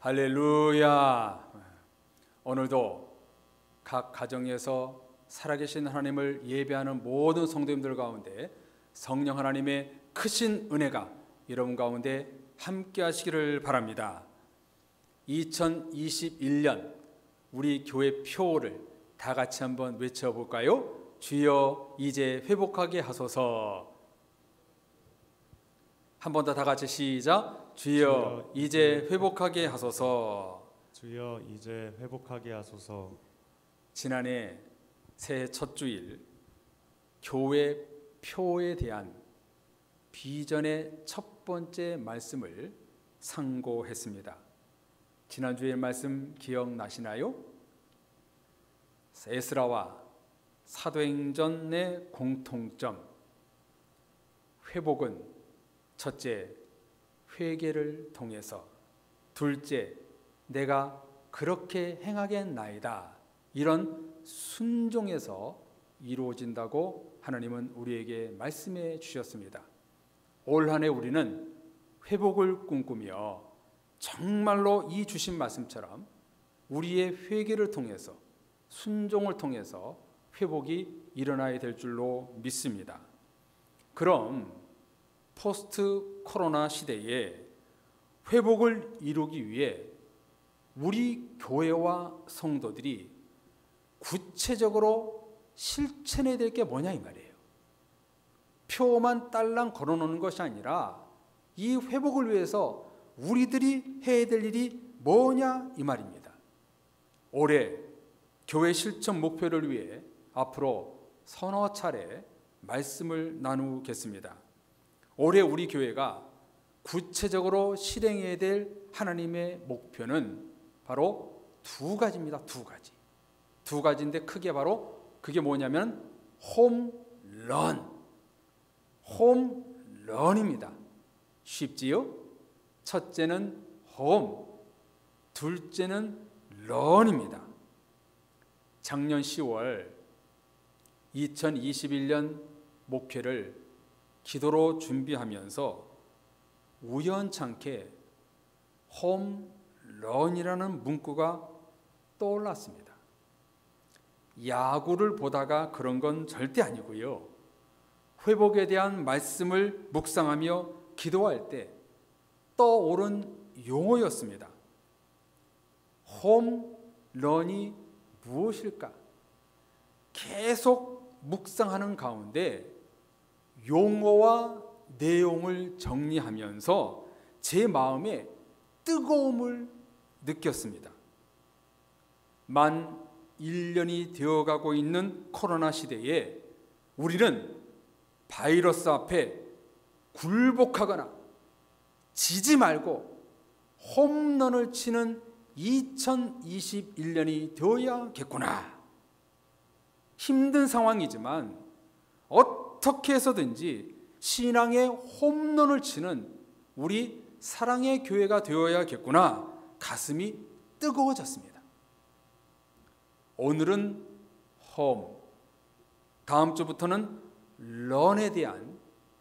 할렐루야. 오늘도 각 가정에서 살아계신 하나님을 예배하는 모든 성도님들 가운데 성령 하나님의 크신 은혜가 여러분 가운데 함께 하시기를 바랍니다. 2021년 우리 교회 표를 다 같이 한번 외쳐볼까요? 주여 이제 회복하게 하소서. 한 번 더 다 같이 시작. 주여 이제 회복하게 하소서. 주여 이제 회복하게 하소서. 지난해 새해 첫 주일 교회 표에 대한 비전의 첫 번째 말씀을 상고했습니다. 지난주의 말씀 기억나시나요? 에스라와 사도행전의 공통점, 회복은 첫째, 회개를 통해서, 둘째, 내가 그렇게 행하겠나이다, 이런 순종에서 이루어진다고 하나님은 우리에게 말씀해 주셨습니다. 올 한 해 우리는 회복을 꿈꾸며 정말로 이 주신 말씀처럼 우리의 회개를 통해서, 순종을 통해서 회복이 일어나야 될 줄로 믿습니다. 그럼 포스트 코로나 시대에 회복을 이루기 위해 우리 교회와 성도들이 구체적으로 실천해야 될 게 뭐냐 이 말이에요. 표만 딸랑 걸어놓는 것이 아니라 이 회복을 위해서 우리들이 해야 될 일이 뭐냐 이 말입니다. 올해 교회 실천 목표를 위해 앞으로 서너 차례 말씀을 나누겠습니다. 올해 우리 교회가 구체적으로 실행해야 될 하나님의 목표는 바로 두 가지입니다. 두 가지인데 크게 바로 그게 뭐냐면 홈런입니다. 쉽지요? 첫째는 홈, 둘째는 런입니다. 작년 10월 2021년 목표를 기도로 준비하면서 우연찮게 홈런이라는 문구가 떠올랐습니다. 야구를 보다가 그런 건 절대 아니고요. 회복에 대한 말씀을 묵상하며 기도할 때 떠오른 용어였습니다. 홈런이 무엇일까? 계속 묵상하는 가운데 용어와 내용을 정리하면서 제 마음에 뜨거움을 느꼈습니다. 만 1년이 되어가고 있는 코로나 시대에 우리는 바이러스 앞에 굴복하거나 지지 말고 홈런을 치는 2021년이 되어야겠구나. 힘든 상황이지만 어떻게 해서든지 신앙의 홈런을 치는 우리 사랑의 교회가 되어야겠구나. 가슴이 뜨거워졌습니다. 오늘은 홈, 다음 주부터는 런에 대한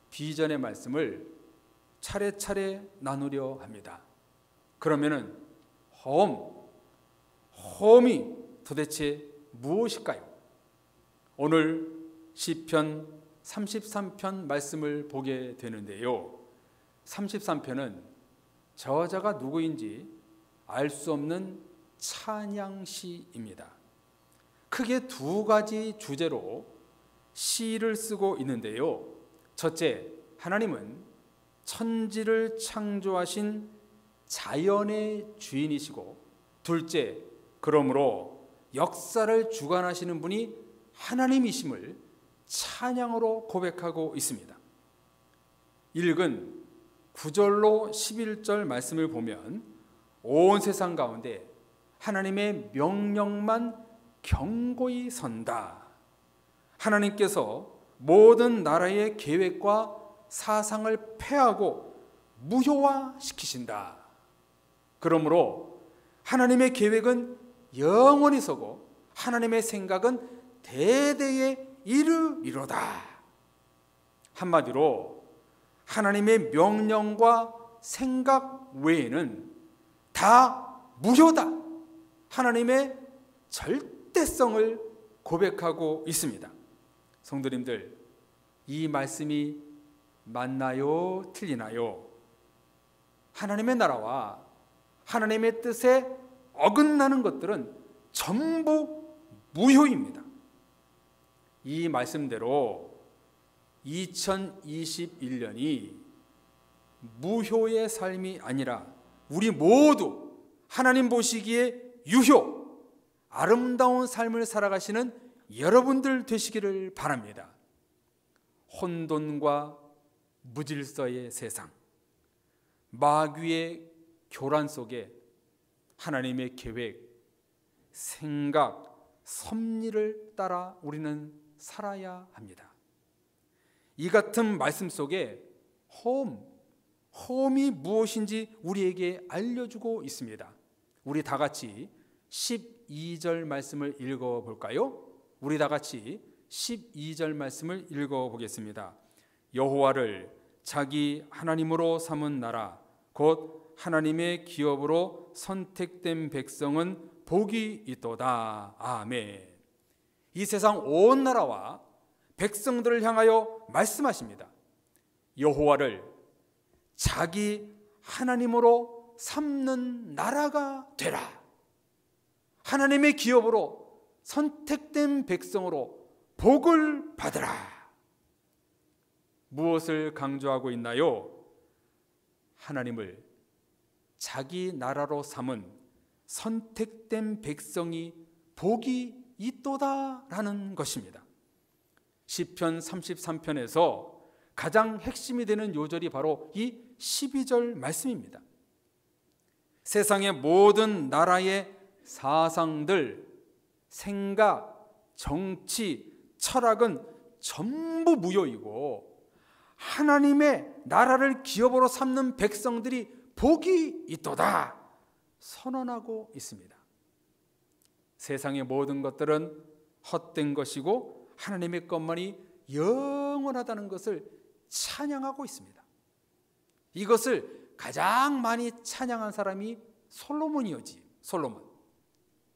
비전의 말씀을 차례차례 나누려 합니다. 그러면은 홈이 도대체 무엇일까요? 오늘 시편 33편 말씀을 보게 되는데요. 33편은 저자가 누구인지 알 수 없는 찬양시입니다. 크게 두 가지 주제로 시를 쓰고 있는데요. 첫째, 하나님은 천지를 창조하신 자연의 주인이시고, 둘째, 그러므로 역사를 주관하시는 분이 하나님이심을 찬양으로 고백하고 있습니다. 읽은 9절로 11절 말씀을 보면 온 세상 가운데 하나님의 명령만 경고히 선다. 하나님께서 모든 나라의 계획과 사상을 폐하고 무효화시키신다. 그러므로 하나님의 계획은 영원히 서고 하나님의 생각은 대대에 이르리로다. 한마디로 하나님의 명령과 생각 외에는 다 무효다. 하나님의 절대성을 고백하고 있습니다. 성도님들, 이 말씀이 맞나요? 틀리나요? 하나님의 나라와 하나님의 뜻에 어긋나는 것들은 전부 무효입니다. 이 말씀대로 2021년이 무효의 삶이 아니라 우리 모두 하나님 보시기에 유효, 아름다운 삶을 살아가시는 여러분들 되시기를 바랍니다. 혼돈과 무질서의 세상, 마귀의 교란 속에 하나님의 계획, 생각, 섭리를 따라 우리는 살아야 합니다. 이 같은 말씀 속에 홈이 무엇인지 우리에게 알려주고 있습니다. 우리 다 같이 12절 말씀을 읽어볼까요? 우리 다 같이 12절 말씀을 읽어보겠습니다. 여호와를 자기 하나님으로 삼은 나라 곧 하나님의 기업으로 선택된 백성은 복이 있도다. 아멘. 이 세상 온 나라와 백성들을 향하여 말씀하십니다. 여호와를 자기 하나님으로 삼는 나라가 되라. 하나님의 기업으로 선택된 백성으로 복을 받으라. 무엇을 강조하고 있나요? 하나님을 자기 나라로 삼은 선택된 백성이 복이 있도다라는 것입니다. 시편 33편에서 가장 핵심이 되는 요절이 바로 이 12절 말씀입니다. 세상의 모든 나라의 사상들, 생각, 정치, 철학은 전부 무효이고 하나님의 나라를 기업으로 삼는 백성들이 복이 있도다 선언하고 있습니다. 세상의 모든 것들은 헛된 것이고 하나님의 것만이 영원하다는 것을 찬양하고 있습니다. 이것을 가장 많이 찬양한 사람이 솔로몬이었지.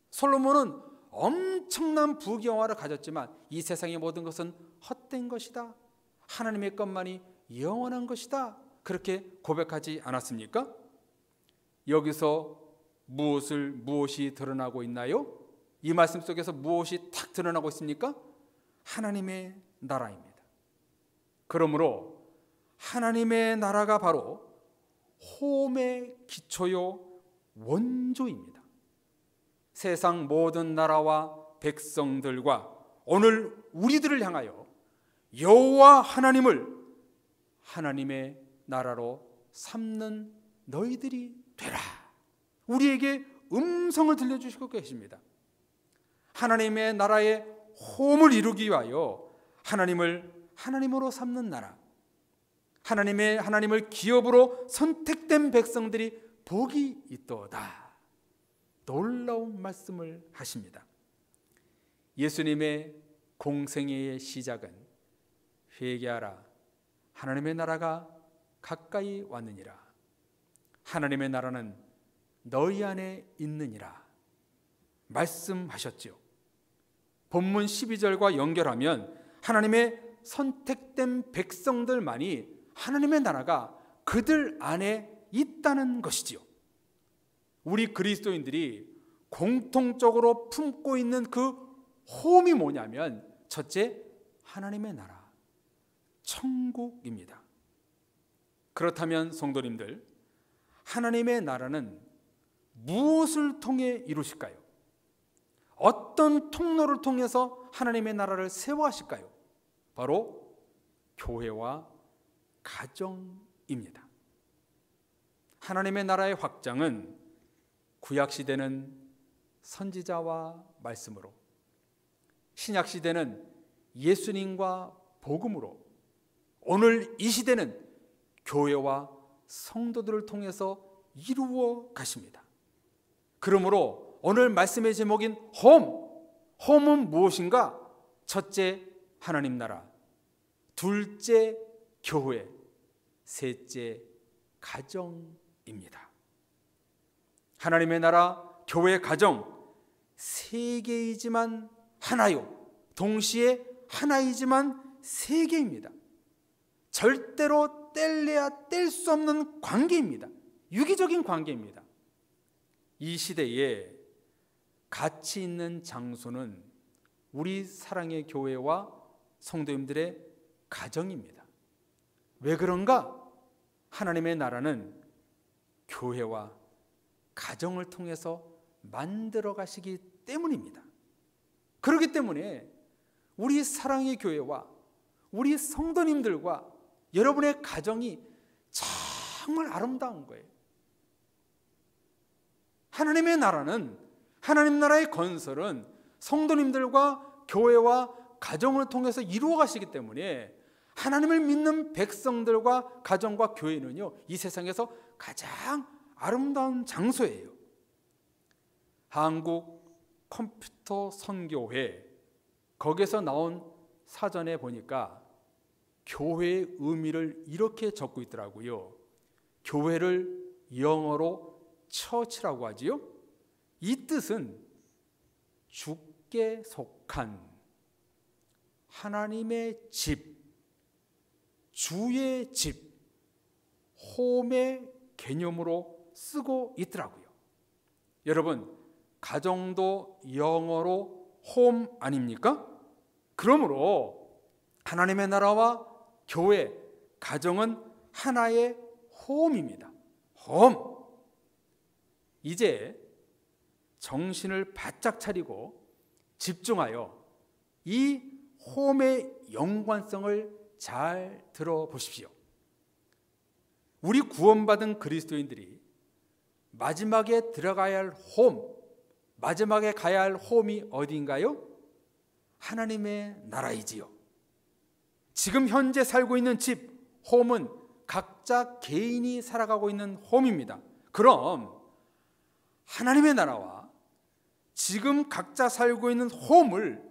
솔로몬은 엄청난 부귀영화를 가졌지만 이 세상의 모든 것은 헛된 것이다. 하나님의 것만이 영원한 것이다. 그렇게 고백하지 않았습니까? 여기서 무엇이 드러나고 있나요? 이 말씀 속에서 무엇이 탁 드러나고 있습니까? 하나님의 나라입니다. 그러므로 하나님의 나라가 바로 호흡의 기초요 원조입니다. 세상 모든 나라와 백성들과 오늘 우리들을 향하여 여호와 하나님을 하나님의 나라로 삼는 너희들이 되라. 우리에게 음성을 들려주시고 계십니다. 하나님의 나라의 호흡을 이루기 위하여 하나님을 하나님으로 삼는 나라, 하나님을 기업으로 선택된 백성들이 복이 있도다. 놀라운 말씀을 하십니다. 예수님의 공생애의 시작은 회개하라, 하나님의 나라가 가까이 왔느니라, 하나님의 나라는 너희 안에 있느니라 말씀하셨지요. 본문 12절과 연결하면 하나님의 선택된 백성들만이 하나님의 나라가 그들 안에 있다는 것이지요. 우리 그리스도인들이 공통적으로 품고 있는 그 호흡이 뭐냐면 첫째, 하나님의 나라, 천국입니다. 그렇다면 성도님들, 하나님의 나라는 무엇을 통해 이루실까요? 어떤 통로를 통해서 하나님의 나라를 세워하실까요? 바로 교회와 가정입니다. 하나님의 나라의 확장은 구약시대는 선지자와 말씀으로, 신약시대는 예수님과 복음으로, 오늘 이 시대는 교회와 성도들을 통해서 이루어 가십니다. 그러므로 오늘 말씀의 제목인 홈은 무엇인가? 첫째, 하나님 나라, 둘째, 교회, 셋째, 가정입니다. 하나님의 나라, 교회, 가정 세 개이지만 하나요. 동시에 하나이지만 세 개입니다. 절대로 뗄래야 뗄 수 없는 관계입니다. 유기적인 관계입니다. 이 시대에 가치 있는 장소는 우리 사랑의 교회와 성도님들의 가정입니다. 왜 그런가? 하나님의 나라는 교회와 가정을 통해서 만들어 가시기 때문입니다. 그렇기 때문에 우리 사랑의 교회와 우리 성도님들과 여러분의 가정이 정말 아름다운 거예요. 하나님의 나라는, 하나님 나라의 건설은 성도님들과 교회와 가정을 통해서 이루어 가시기 때문에 하나님을 믿는 백성들과 가정과 교회는요, 이 세상에서 가장 아름다운 장소예요. 한국 컴퓨터 선교회, 거기서 나온 사전에 보니까 교회의 의미를 이렇게 적고 있더라고요. 교회를 영어로 처치라고 하지요. 이 뜻은 주께 속한 하나님의 집, 주의 집, 홈의 개념으로 쓰고 있더라고요. 여러분, 가정도 영어로 홈 아닙니까? 그러므로 하나님의 나라와 교회, 가정은 하나의 홈입니다. 홈. 이제 정신을 바짝 차리고 집중하여 이 홈의 연관성을 잘 들어보십시오. 우리 구원받은 그리스도인들이 마지막에 들어가야 할 홈, 마지막에 가야 할 홈이 어디인가요? 하나님의 나라이지요. 지금 현재 살고 있는 집, 홈은 각자 개인이 살아가고 있는 홈입니다. 그럼 하나님의 나라와 지금 각자 살고 있는 홈을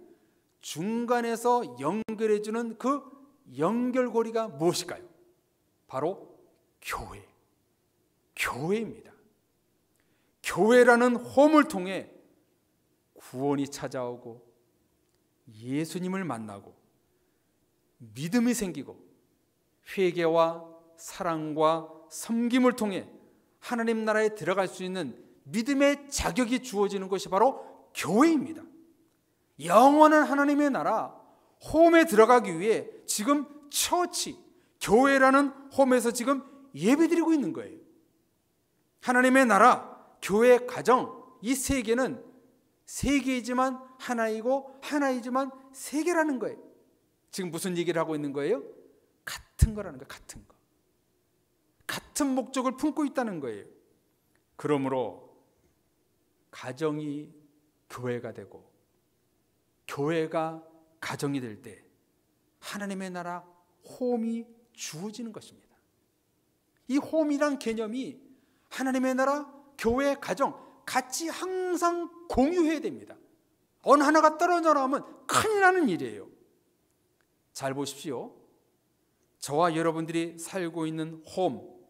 중간에서 연결해주는 그 연결고리가 무엇일까요? 바로 교회입니다. 교회라는 홈을 통해 구원이 찾아오고 예수님을 만나고 믿음이 생기고 회개와 사랑과 섬김을 통해 하나님 나라에 들어갈 수 있는 믿음의 자격이 주어지는 것이 바로 교회입니다. 영원한 하나님의 나라 홈에 들어가기 위해 지금 처치, 교회라는 홈에서 지금 예배드리고 있는 거예요. 하나님의 나라, 교회, 가정, 이 세 개는 세 개이지만 하나이고 하나이지만 세 개라는 거예요. 지금 무슨 얘기를 하고 있는 거예요? 같은 거라는 거예요. 같은 거. 같은 목적을 품고 있다는 거예요. 그러므로 가정이 교회가 되고 교회가 가정이 될 때 하나님의 나라 홈이 주어지는 것입니다. 이 홈이란 개념이 하나님의 나라, 교회, 가정 같이 항상 공유해야 됩니다. 어느 하나가 떨어져 나오면 큰일 나는 일이에요. 잘 보십시오. 저와 여러분들이 살고 있는 홈,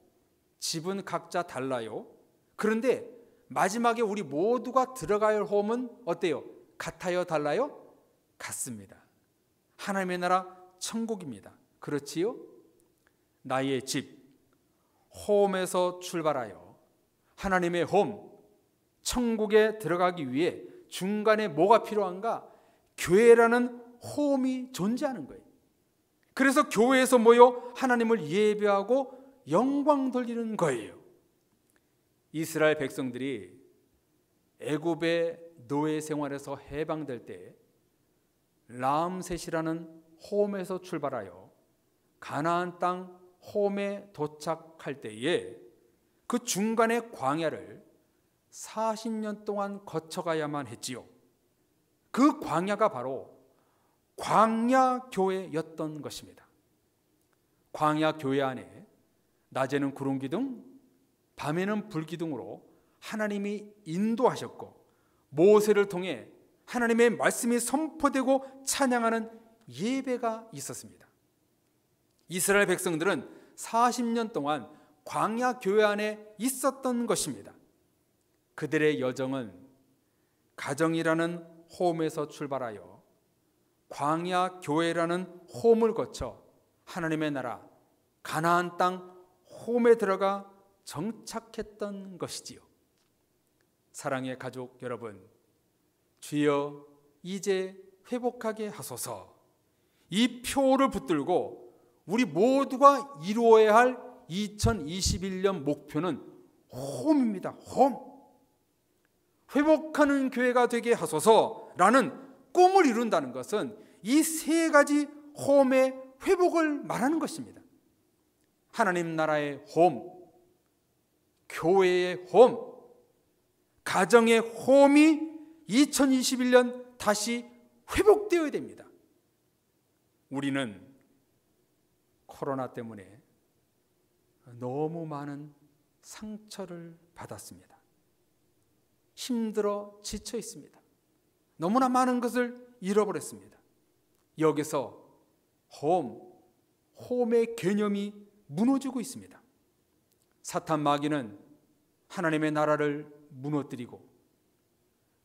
집은 각자 달라요. 그런데 마지막에 우리 모두가 들어가야 할 홈은 어때요? 같아요? 달라요? 같습니다. 하나님의 나라 천국입니다. 그렇지요? 나의 집, 홈에서 출발하여 하나님의 홈, 천국에 들어가기 위해 중간에 뭐가 필요한가? 교회라는 홈이 존재하는 거예요. 그래서 교회에서 모여 하나님을 예배하고 영광 돌리는 거예요. 이스라엘 백성들이 애굽의 노예 생활에서 해방될 때 람셋이라는 홈에서 출발하여 가나안 땅 홈에 도착할 때에 그 중간의 광야를 40년 동안 거쳐가야만 했지요. 그 광야가 바로 광야교회였던 것입니다. 광야교회 안에 낮에는 구름기둥, 밤에는 불기둥으로 하나님이 인도하셨고 모세를 통해 하나님의 말씀이 선포되고 찬양하는 예배가 있었습니다. 이스라엘 백성들은 40년 동안 광야교회 안에 있었던 것입니다. 그들의 여정은 가정이라는 홈에서 출발하여 광야 교회라는 홈을 거쳐 하나님의 나라 가나안 땅 홈에 들어가 정착했던 것이지요. 사랑의 가족 여러분, 주여 이제 회복하게 하소서. 이 표를 붙들고 우리 모두가 이루어야 할 2021년 목표는 홈입니다. 홈. 회복하는 교회가 되게 하소서라는 꿈을 이룬다는 것은 이 세 가지 홈의 회복을 말하는 것입니다. 하나님 나라의 홈, 교회의 홈, 가정의 홈이 2021년 다시 회복되어야 됩니다. 우리는 코로나 때문에 너무 많은 상처를 받았습니다. 힘들어 지쳐 있습니다. 너무나 많은 것을 잃어버렸습니다. 여기서 홈의 개념이 무너지고 있습니다. 사탄 마귀는 하나님의 나라를 무너뜨리고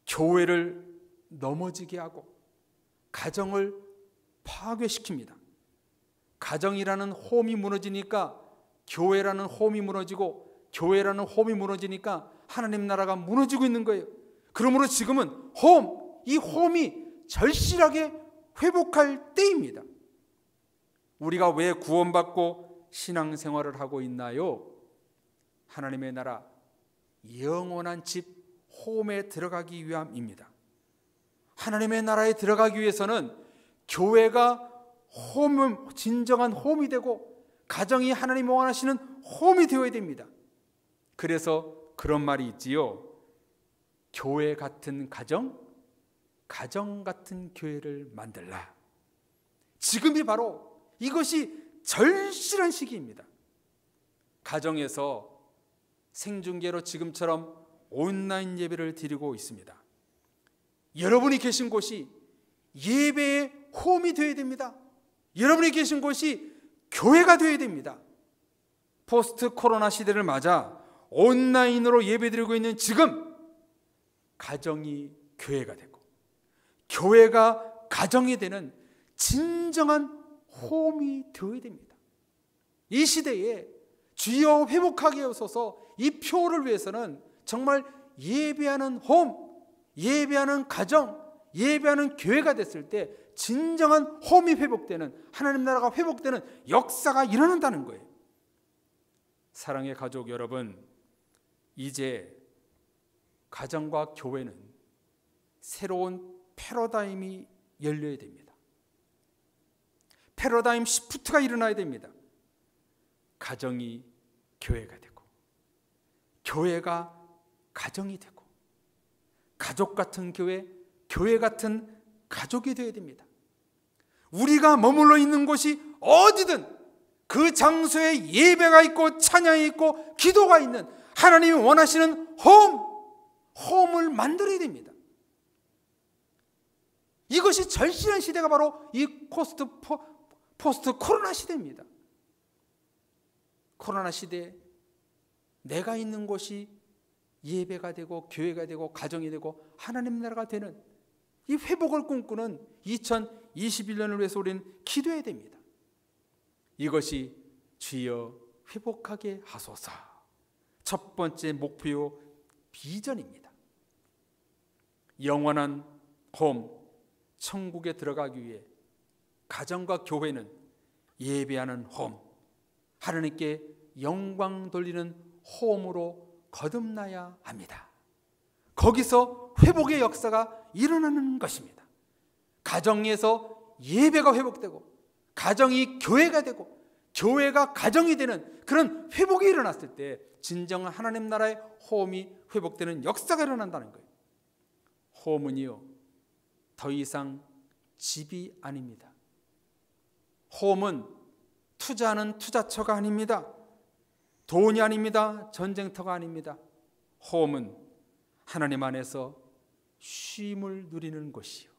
교회를 넘어지게 하고 가정을 파괴시킵니다. 가정이라는 홈이 무너지니까 교회라는 홈이 무너지고 교회라는 홈이 무너지니까 하나님 나라가 무너지고 있는 거예요. 그러므로 지금은 이 홈이 절실하게 회복할 때입니다. 우리가 왜 구원받고 신앙생활을 하고 있나요? 하나님의 나라 영원한 집 홈에 들어가기 위함입니다. 하나님의 나라에 들어가기 위해서는 교회가 진정한 홈이 되고 가정이 하나님이 원하시는 홈이 되어야 됩니다. 그래서 그런 말이 있지요. 교회 같은 가정, 가정 같은 교회를 만들라. 지금이 바로 이것이 절실한 시기입니다. 가정에서 생중계로 지금처럼 온라인 예배를 드리고 있습니다. 여러분이 계신 곳이 예배의 홈이 되어야 됩니다. 여러분이 계신 곳이 교회가 되어야 됩니다. 포스트 코로나 시대를 맞아 온라인으로 예배드리고 있는 지금 가정이 교회가 되고 교회가 가정이 되는 진정한 홈이 되어야 됩니다. 이 시대에 주여 회복하게 하소서. 이 표를 위해서는 정말 예배하는 홈, 예배하는 가정, 예배하는 교회가 됐을 때 진정한 홈이 회복되는, 하나님 나라가 회복되는 역사가 일어난다는 거예요. 사랑의 가족 여러분, 이제 가정과 교회는 새로운 패러다임이 열려야 됩니다. 패러다임 시프트가 일어나야 됩니다. 가정이 교회가 되고 교회가 가정이 되고 가족 같은 교회, 교회 같은 가족이 되어야 됩니다. 우리가 머물러 있는 곳이 어디든 그 장소에 예배가 있고 찬양이 있고 기도가 있는 하나님이 원하시는 홈을 만들어야 됩니다. 이것이 절실한 시대가 바로 이 포스트 코로나 시대입니다. 코로나 시대에 내가 있는 곳이 예배가 되고 교회가 되고 가정이 되고 하나님 나라가 되는 이 회복을 꿈꾸는 2021년을 위해서 우리는 기도해야 됩니다. 이것이 주여 회복하게 하소서. 첫 번째 목표 비전입니다. 영원한 홈, 천국에 들어가기 위해 가정과 교회는 예배하는 홈, 하나님께 영광 돌리는 홈으로 거듭나야 합니다. 거기서 회복의 역사가 일어나는 것입니다. 가정에서 예배가 회복되고 가정이 교회가 되고 교회가 가정이 되는 그런 회복이 일어났을 때 진정한 하나님 나라의 홈이 회복되는 역사가 일어난다는 거예요. 홈은요, 더 이상 집이 아닙니다. 홈은 투자하는 투자처가 아닙니다. 돈이 아닙니다. 전쟁터가 아닙니다. 홈은 하나님 안에서 쉼을 누리는 곳이요,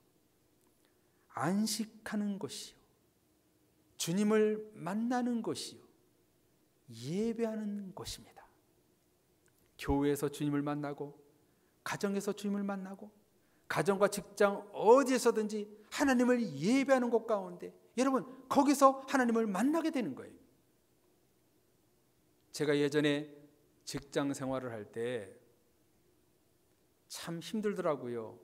안식하는 곳이요, 주님을 만나는 곳이요, 예배하는 곳입니다. 교회에서 주님을 만나고 가정에서 주님을 만나고 가정과 직장 어디에서든지 하나님을 예배하는 곳 가운데 여러분 거기서 하나님을 만나게 되는 거예요. 제가 예전에 직장 생활을 할 때 참 힘들더라고요.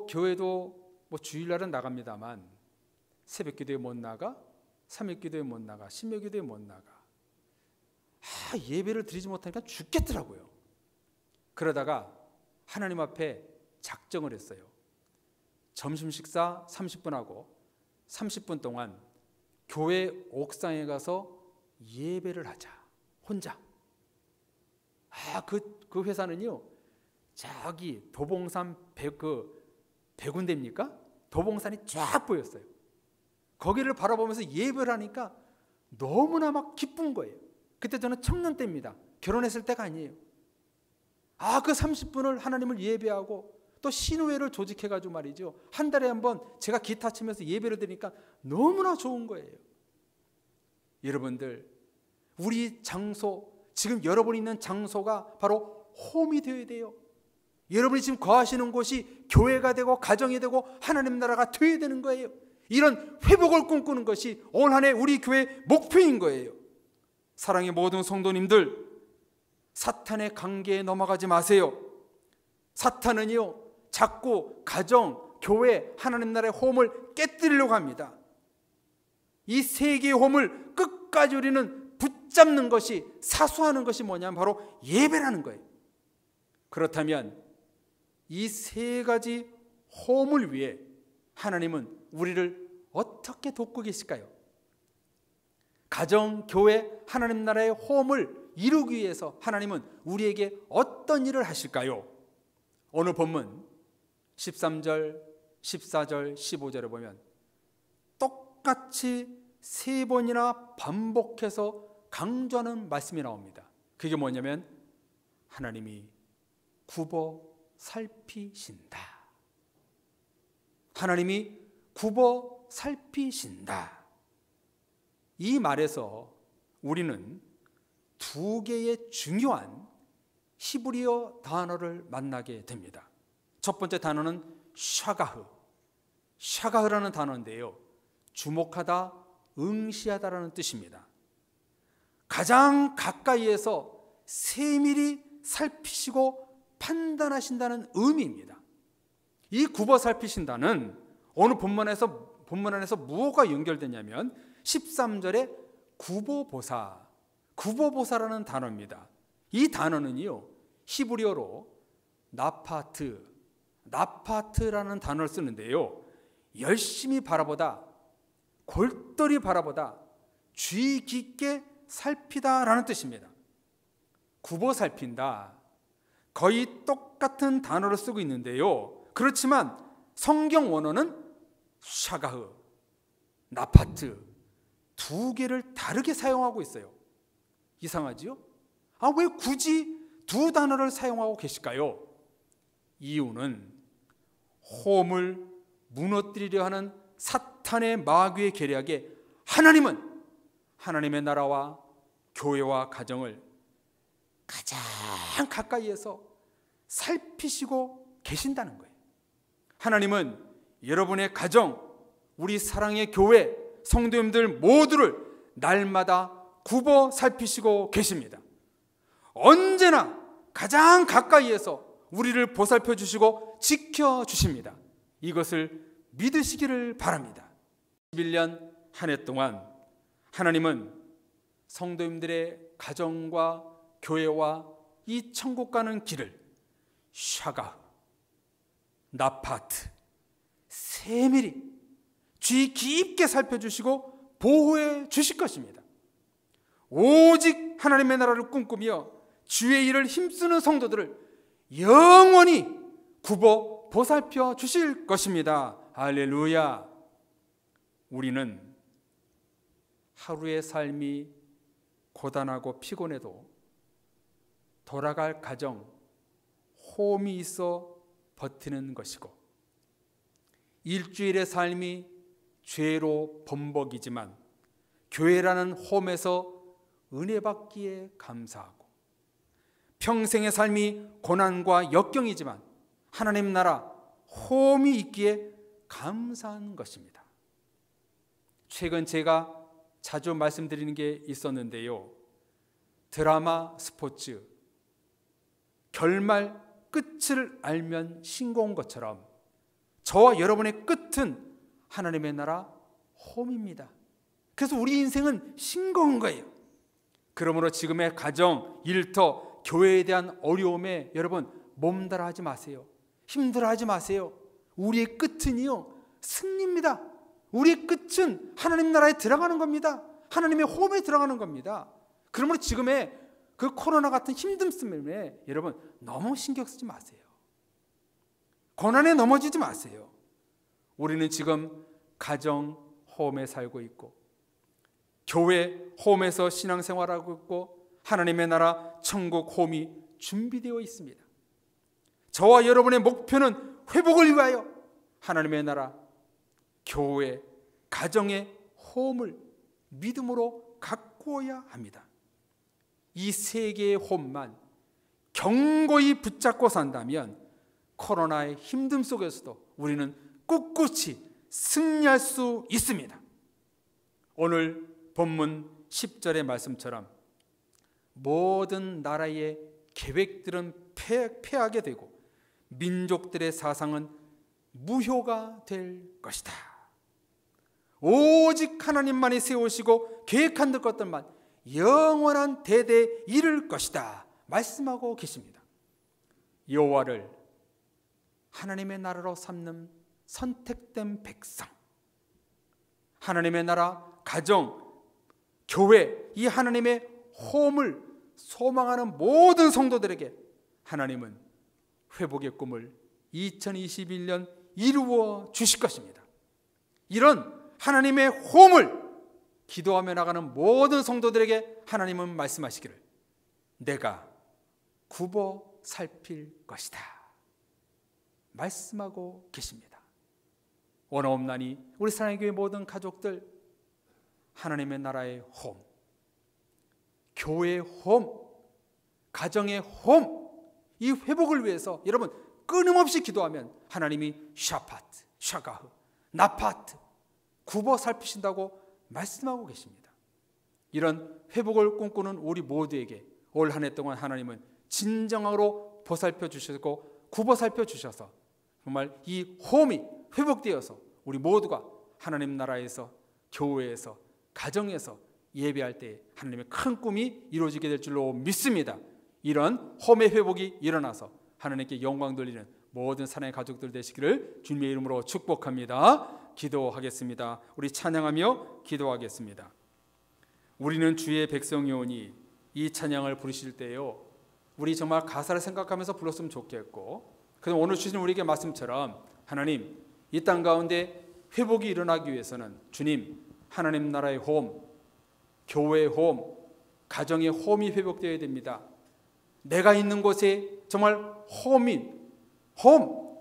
교회도 주일날은 나갑니다만 새벽 기도에 못 나가, 3일 기도에 못 나가, 신명 기도에 못 나가. 예배를 드리지 못하니까 죽겠더라고요. 그러다가 하나님 앞에 작정을 했어요. 점심 식사 30분 하고 30분 동안 교회 옥상에 가서 예배를 하자. 혼자. 그 회사는요, 저기 도봉산 백운대입니까? 도봉산이 쫙 보였어요. 거기를 바라보면서 예배를 하니까 너무나 막 기쁜 거예요. 그때 저는 청년 때입니다. 결혼했을 때가 아니에요. 그 30분을 하나님을 예배하고 또 신우회를 조직해가지고 말이죠. 한 달에 한 번 제가 기타 치면서 예배를 드리니까 너무나 좋은 거예요. 여러분들, 우리 장소, 지금 여러분이 있는 장소가 바로 홈이 되어야 돼요. 여러분이 지금 거하시는 곳이 교회가 되고 가정이 되고 하나님 나라가 되어야 되는 거예요. 이런 회복을 꿈꾸는 것이 올 한 해 우리 교회의 목표인 거예요. 사랑의 모든 성도님들, 사탄의 관계에 넘어가지 마세요. 사탄은요, 자꾸 가정, 교회, 하나님 나라의 홈을 깨뜨리려고 합니다. 이 세 개의 홈을 끝까지 우리는 붙잡는 것이, 사수하는 것이 뭐냐면 바로 예배라는 거예요. 그렇다면 이 세 가지 홈을 위해 하나님은 우리를 어떻게 돕고 계실까요? 가정, 교회, 하나님 나라의 홈을 이루기 위해서 하나님은 우리에게 어떤 일을 하실까요? 오늘 본문 13절, 14절, 15절에 보면 똑같이 세 번이나 반복해서 강조하는 말씀이 나옵니다. 그게 뭐냐면 하나님이 굽어 살피신다. 하나님이 굽어 살피신다. 이 말에서 우리는 두 개의 중요한 히브리어 단어를 만나게 됩니다. 첫 번째 단어는 샤가흐. 샤가흐라는 단어인데요, 주목하다, 응시하다라는 뜻입니다. 가장 가까이에서 세밀히 살피시고 판단하신다는 의미입니다. 이 굽어 살피신다는 오늘 본문 안에서 무엇과 연결되냐면 13절에 구보보사라는 단어입니다. 이 단어는요, 히브리어로 나파트라는 단어를 쓰는데요, 열심히 바라보다, 골똘히 바라보다, 주의 깊게 살피다라는 뜻입니다. 굽어 살핀다, 거의 똑같은 단어를 쓰고 있는데요, 그렇지만 성경 원어는 샤가흐, 나파트 두 개를 다르게 사용하고 있어요. 이상하지요? 왜 굳이 두 단어를 사용하고 계실까요? 이유는 홈을 무너뜨리려 하는 사탄의 마귀의 계략에 하나님은 하나님의 나라와 교회와 가정을 가장 가까이에서 살피시고 계신다는 거예요. 하나님은 여러분의 가정, 우리 사랑의 교회, 성도님들 모두를 날마다 굽어 살피시고 계십니다. 언제나 가장 가까이에서 우리를 보살펴 주시고 지켜 주십니다. 이것을 믿으시기를 바랍니다. 11년 한 해 동안 하나님은 성도님들의 가정과 교회와 이 천국 가는 길을 샤가, 나파트, 세밀히 주의 깊게 살펴주시고 보호해 주실 것입니다. 오직 하나님의 나라를 꿈꾸며 주의 일을 힘쓰는 성도들을 영원히 굽어 보살펴 주실 것입니다. 할렐루야. 우리는 하루의 삶이 고단하고 피곤해도 돌아갈 가정, 홈이 있어 버티는 것이고, 일주일의 삶이 죄로 범벅이지만 교회라는 홈에서 은혜 받기에 감사하고, 평생의 삶이 고난과 역경이지만 하나님 나라 호흡이 있기에 감사한 것입니다. 최근 제가 자주 말씀드리는 게 있었는데요, 드라마, 스포츠, 결말 끝을 알면 싱거운 것처럼 저와 여러분의 끝은 하나님의 나라 홈입니다. 그래서 우리 인생은 싱거운 거예요. 그러므로 지금의 가정, 일터, 교회에 대한 어려움에 여러분 몸달아하지 마세요. 힘들어하지 마세요. 우리의 끝은요 승리입니다. 우리의 끝은 하나님 나라에 들어가는 겁니다. 하나님의 홈에 들어가는 겁니다. 그러므로 지금의 그 코로나 같은 힘듦에 여러분 너무 신경 쓰지 마세요. 고난에 넘어지지 마세요. 우리는 지금 가정 홈에 살고 있고, 교회 홈에서 신앙생활하고 있고, 하나님의 나라 천국 홈이 준비되어 있습니다. 저와 여러분의 목표는 회복을 위하여 하나님의 나라, 교회, 가정의 홈을 믿음으로 가꾸어야 합니다. 이 세 개의 홈만 견고히 붙잡고 산다면 코로나의 힘듦 속에서도 우리는 꿋꿋이 승리할 수 있습니다. 오늘 본문 10절의 말씀처럼 모든 나라의 계획들은 패하게 되고 민족들의 사상은 무효가 될 것이다. 오직 하나님만이 세우시고 계획한 것들만 영원한 대대에 이를 것이다 말씀하고 계십니다. 여호와를 하나님의 나라로 삼는 선택된 백성, 하나님의 나라, 가정, 교회, 이 하나님의 홈을 소망하는 모든 성도들에게 하나님은 회복의 꿈을 2021년 이루어 주실 것입니다. 이런 하나님의 홈을 기도하며 나가는 모든 성도들에게 하나님은 말씀하시기를 내가 굽어 살필 것이다 말씀하고 계십니다. 원어없나니 우리 사랑의 교회 모든 가족들, 하나님의 나라의 홈, 교회의 홈, 가정의 홈, 이 회복을 위해서 여러분 끊임없이 기도하면 하나님이 샤파트, 샤가흐, 나파트 굽어 살피신다고 말씀하고 계십니다. 이런 회복을 꿈꾸는 우리 모두에게 올 한 해 동안 하나님은 진정으로 보살펴 주시고 굽어 살펴 주셔서 정말 이 홈이 회복되어서 우리 모두가 하나님 나라에서, 교회에서, 가정에서 예배할 때 하나님의 큰 꿈이 이루어지게 될 줄로 믿습니다. 이런 홈의 회복이 일어나서 하나님께 영광 돌리는 모든 사랑의 가족들 되시기를 주님의 이름으로 축복합니다. 기도하겠습니다. 우리 찬양하며 기도하겠습니다. 우리는 주의 백성이오니 이 찬양을 부르실 때요, 우리 정말 가사를 생각하면서 불렀으면 좋겠고, 그럼 오늘 주신 우리에게 말씀처럼 하나님, 이 땅 가운데 회복이 일어나기 위해서는 주님, 하나님 나라의 홈, 교회의 홈, 가정의 홈이 회복되어야 됩니다. 내가 있는 곳에 정말 홈,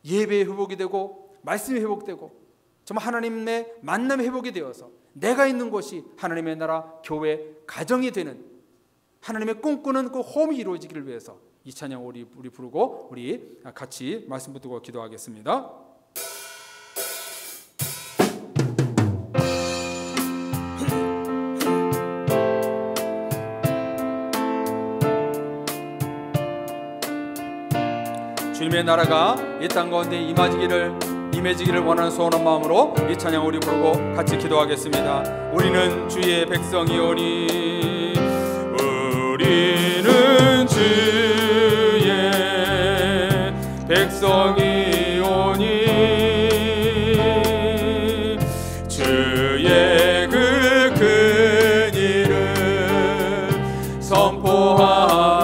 예배의 회복이 되고 말씀이 회복되고 정말 하나님의 만남이 회복이 되어서 내가 있는 곳이 하나님의 나라, 교회, 가정이 되는 하나님의 꿈꾸는 그 홈이 이루어지기를 위해서 이 찬양 우리 부르고 우리 같이 말씀 붙들고 기도하겠습니다. 주님의 나라가 이 땅 가운데 임해지기를 원하는 소원한 마음으로 이 찬양 우리 부르고 같이 기도하겠습니다. 우리는 주의 백성이오니, 우리는 주의 백성이오니, 주의 그 큰 일을 선포합니다.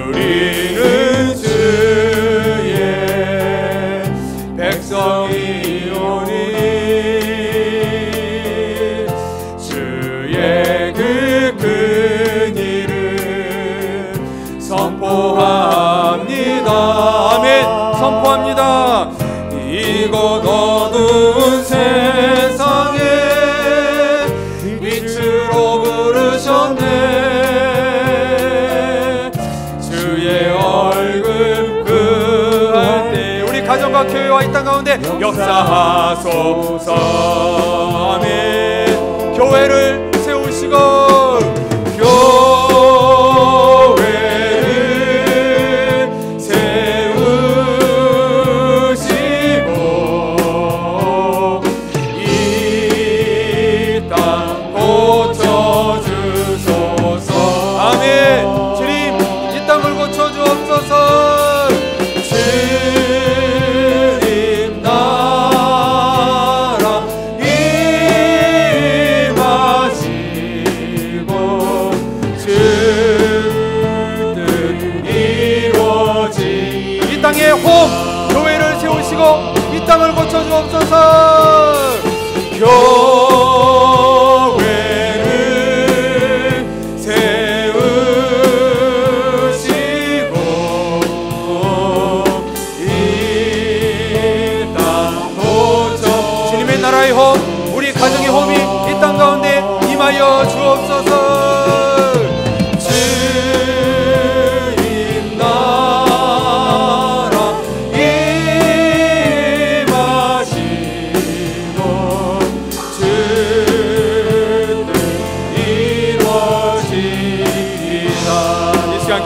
우리는 주의 백성이오니 주의 그 큰 일을 선포합니다. 아멘. 선포합니다. 이곳 어두운 세상에 빛으로 부르셨네. 주의 얼굴 구할 때 우리 가정과 교회와 이 땅 가운데 역사하소서. 아멘. 교회를 세우시고 교회를 세우시고 이 땅을 고쳐주옵소서. 교회를 세우시고 이 땅 고쳐 주님의 나라의 홈 우리 가정의 홈이 이 땅 가운데 임하여 주옵소서.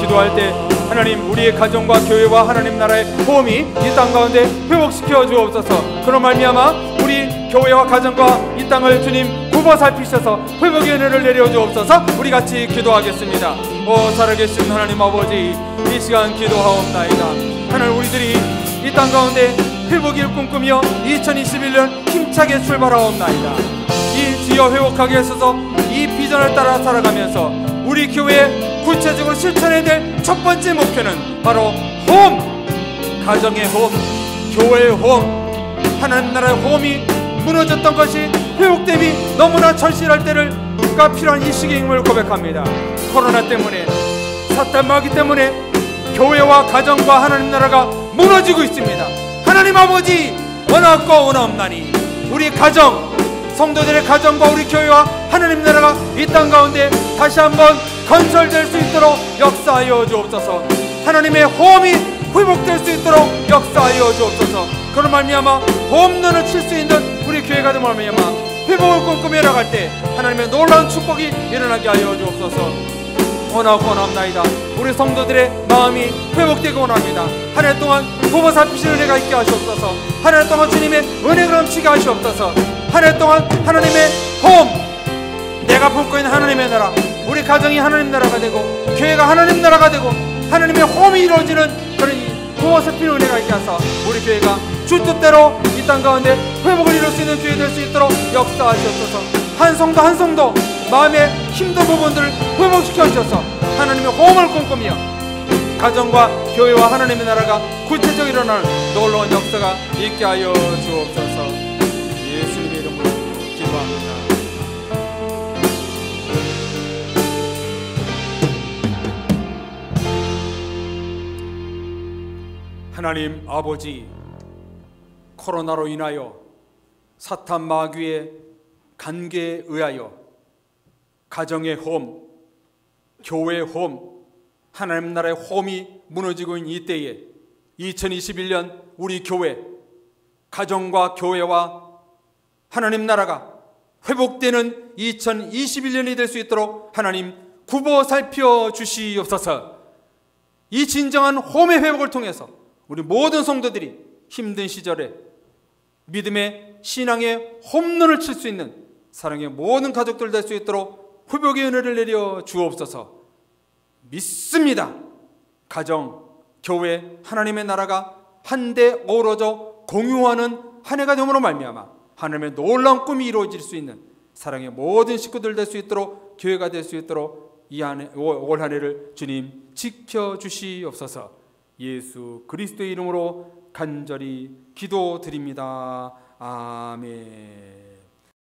기도할 때 하나님 우리의 가정과 교회와 하나님 나라의 호흡이 이 땅 가운데 회복시켜 주옵소서. 그런 말미암아 우리 교회와 가정과 이 땅을 주님 굽어 살피셔서 회복의 은혜를 내려 주옵소서. 우리 같이 기도하겠습니다. 오 살아계신 하나님 아버지, 이 시간 기도하옵나이다. 하나님 우리들이 이 땅 가운데 회복을 꿈꾸며 2021년 힘차게 출발하옵나이다. 이 주여 회복하게 하소서. 이 비전을 따라 살아가면서 우리 교회 구체적으로 실천해야 될 첫 번째 목표는 바로 홈! 가정의 홈, 교회의 홈, 하나님 나라의 홈이 무너졌던 것이 회복됨이 너무나 절실할 때가 필요한 이 시기임을 고백합니다. 코로나 때문에, 사탄 마귀 때문에 교회와 가정과 하나님 나라가 무너지고 있습니다. 하나님 아버지, 원하옵고 원하옵나니 우리 가정, 성도들의 가정과 우리 교회와 하나님 나라가 이 땅 가운데 다시 한번 건설될 수 있도록 역사하여 주옵소서. 하나님의 호흡이 회복될 수 있도록 역사하여 주옵소서. 그런 말미암아 홈런을 칠 수 있는 우리 교회가 된 말미암아 회복을 꿈꾸며 나갈 때 하나님의 놀라운 축복이 일어나게 하여 주옵소서. 원하고 원합나이다. 우리 성도들의 마음이 회복되고 원합니다. 한 해 동안 보고 살피시는 은혜가 있게 하시옵소서. 한 해 동안 주님의 은혜가 넘치게 하시옵소서. 한 해 동안 하나님의 홈, 내가 품고 있는 하나님의 나라, 우리 가정이 하나님 나라가 되고 교회가 하나님 나라가 되고 하나님의 홈이 이루어지는 그런 보호 살피는 은혜가 있게 하사 우리 교회가 주 뜻대로 이 땅 가운데 회복을 이룰 수 있는 교회 될 수 있도록 역사하시옵소서. 한 성도 한 성도 마음의 힘든 부분들을 회복시켜 주셔서 하나님의 홈을 꿈꾸며 가정과 교회와 하나님의 나라가 구체적으로 일어날 놀라운 역사가 있게 하여 주옵소서. 예수님의 이름으로 기도합니다. 하나님 아버지, 코로나로 인하여 사탄 마귀의 간계에 의하여 가정의 홈, 교회의 홈, 하나님 나라의 홈이 무너지고 있는 이 때에 2021년 우리 교회, 가정과 교회와 하나님 나라가 회복되는 2021년이 될 수 있도록 하나님 굽어 살펴 주시옵소서. 이 진정한 홈의 회복을 통해서 우리 모든 성도들이 힘든 시절에 믿음의 신앙의 홈런을 칠 수 있는 사랑의 모든 가족들 될 수 있도록 회복의 은혜를 내려 주옵소서. 믿습니다. 가정, 교회, 하나님의 나라가 한데 어우러져 공유하는 한 해가 됨으로 말미암아 하나님의 놀라운 꿈이 이루어질 수 있는 사랑의 모든 식구들 될 수 있도록 교회가 될 수 있도록 올 한 해를 주님 지켜주시옵소서. 예수 그리스도의 이름으로 간절히 기도드립니다. 아멘.